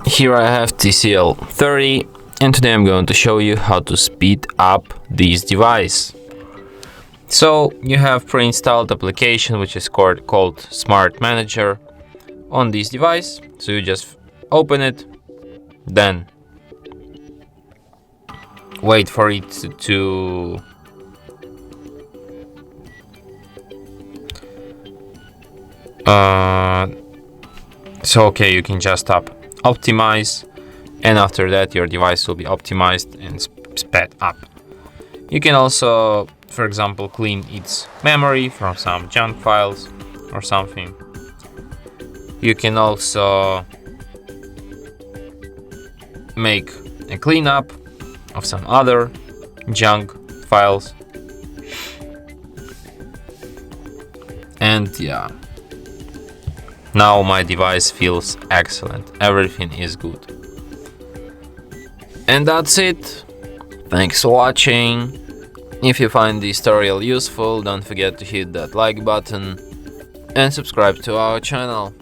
Here I have TCL 30, and today I'm going to show you how to speed up this device. So you have pre-installed application which is called Smart Manager on this device. So you just open it, then wait for it to okay, you can just tap optimize, and after that your device will be optimized and sped up. You can also, for example, clean its memory from some junk files or something. You can also make a cleanup of some other junk files. And yeah, now my device feels excellent. Everything is good. And that's it. Thanks for watching. If you find this tutorial useful, don't forget to hit that like button and subscribe to our channel.